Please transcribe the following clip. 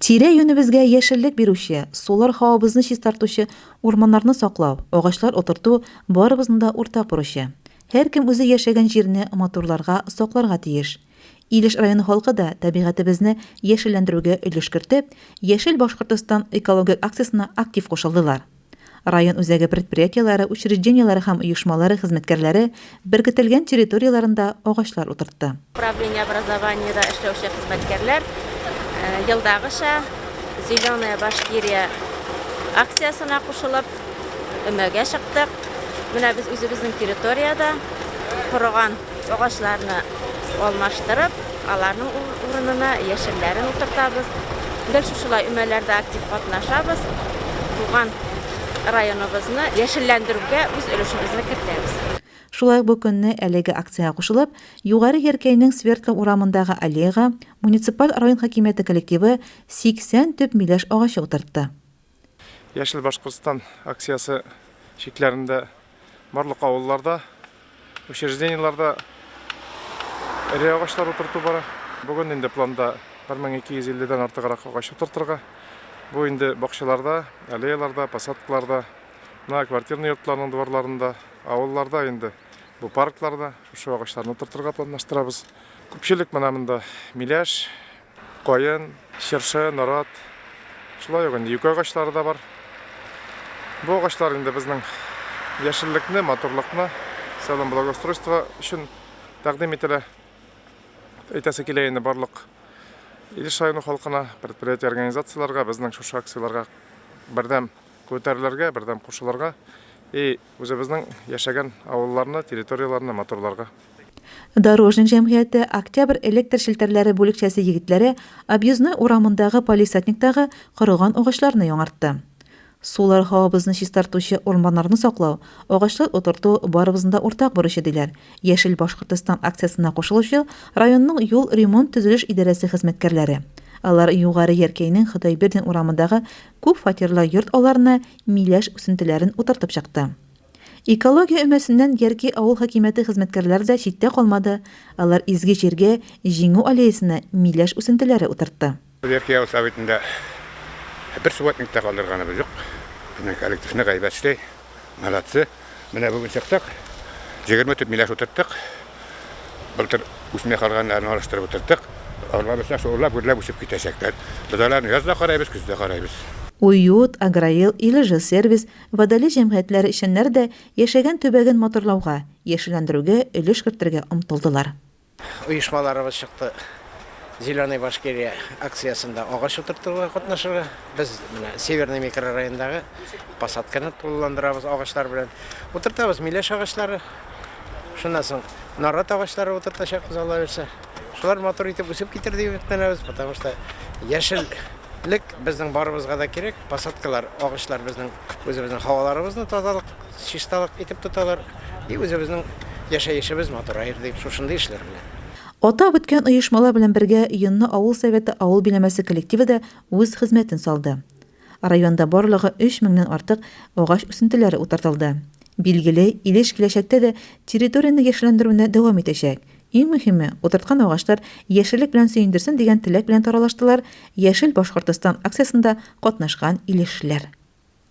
Тирә-юнебезгә яшеллек бирүче, сулар һавабызны чистартучы, урманнарны саклау, агачлар утырту барыбызның да уртак бурычы. Һәркем үзе яшәгән җирне матурларга, сакларга тиеш. Илеш районы халкы да табигатыбызны яшелләндерүгә өлеш кертеп, Яшел Башкортстан экологик акциясенә актив кушылдылар. Район үзәге предприятиеләре, учреждениеләре һәм оешмалары хезмәткәрләре беркетелгән территорияләрендә агачлар утыртты. Управление образованиеда эшләүче хезмәткәрләр елдагыча Зеленая Башкирия акциясына кушылып, өмәгә чыктык. Менә без үзебезнең территорияда корыган агачларны алмаштырып, аларның урынына яшелләрен утыртабыз. Гел шушылай өмәләрдә актив катнашабыз. Туган районыбызны яшелләндерүгә үз өлешебезне кертәбез. Шулай бу көнне әлеге акцияга кушылып, Югары Яркәйнең Свердлов урамындагы аллеяга муниципаль район хакимияте коллективы 80 төп миләш агачы утыртты. Яшел Башкортстан акциясы шикләрендә барлык авылларда, учреждениеларда эре агачлар утырту бара. Бүген инде планда 1250-дән артыграк агач утыртырга. Бу инде бакчаларда, аллеяларда, посадкаларда, квартирный йортларның дворларында, авылларда инде бу паркларда шу агачларны утыртырга планлаштырабыз. Күпчелек монда миләш, кайын, шыршы, нарат, шулай ук юк агачлары да бар. Бу агачлар инде безнең яшеллекне, матурлыкны, сәлам благоустройство өчен тәкъдим ителә. Әйтәсе килә инде барлык Илеш районы халкына, предприятие организацияларга, безнең шушы акцияларга бердәм күтәрелергә, бердәм кушылырга и үзебезнең яшәгән авылларны, территорияларны матурларга. Дорожник җәмгыяте Октябрь электр челтәрләре бүлекчәсе егетләре объездной урамындагы полисатниктагы корыган агачларны яңартты. Сулар һавабызны чистартучы урманнарны саклау, агачлар утырту барыбызның да уртак бурычы диләр. Яшел Башкортстан акциясына кушылучы районның юл ремонт төзелеш идарәсе хезмәткәрләре. Алар Югары Яркәйнең Хөдәйбердин урамындагы күп фатирлы йорт аларына миләш үсентеләрен утыртып чыкты. Экология өмәсеннән Яркәй авыл хакимияте хезмәткәрләре дә читтә калмады. Алар изге җиргә җиңү аллеясына миләш үсентеләре утыртты. Яркәй авыл советында бер суатникта калдырганыбыз юк. Безнең коллективны гайбәтче, молодцы. Менә бүген чыктык. 20 төп миләш утырттык. Былтыр үсмә калганнарны алыштырып утырттык. Аларны шулап гүрләп үсеп китәчәкләр. Без аларны язда карайбыз, көздә карайбыз. Уют, Аграил, Илеже сервис, Водолей җәмгыятьләре эшчәннәре дә яшәгән төбәген матурлауга, яшелләндерүгә өлеш кертергә омтылдылар. Оешмаларыбыз чыкты. Зеленая Башкирия акциясында агач утыртуга катнашырга. Без менә Северный микрорайондагы посадканы тулыландырабыз агачлар белән. Утыртабыз миләш агачлары. Шуннан соң нарат агачлары утыртачакбыз Алла берсә. Шулар матур итеп үсеп китер дип үтенәбез, потому что яшеллек безнең барыбызга да кирәк. Посадкалар, агачлар безнең үзебезнең һаваларыбызны тазалык, чисталык итеп тоталар. И үзебезнең яшәешебез матурайыр дип шушындый эшләр белән. Ата беткән оешмалар белән бергә Йонны авыл советы авыл биләмәсе коллективы да үз хезмәтен салды. Районда барлыгы 3000-нән артык агач үсентеләре утыртылды. Билгеле, Илеш киләчәктә дә территорияны яшелләндерүне дәвам итәчәк. Иң мөһиме, утырткан агачлар яшеллек белән сөендерсен дигән теләк белән таралыштылар Яшел Башкортстан акциясында катнашкан илешләр.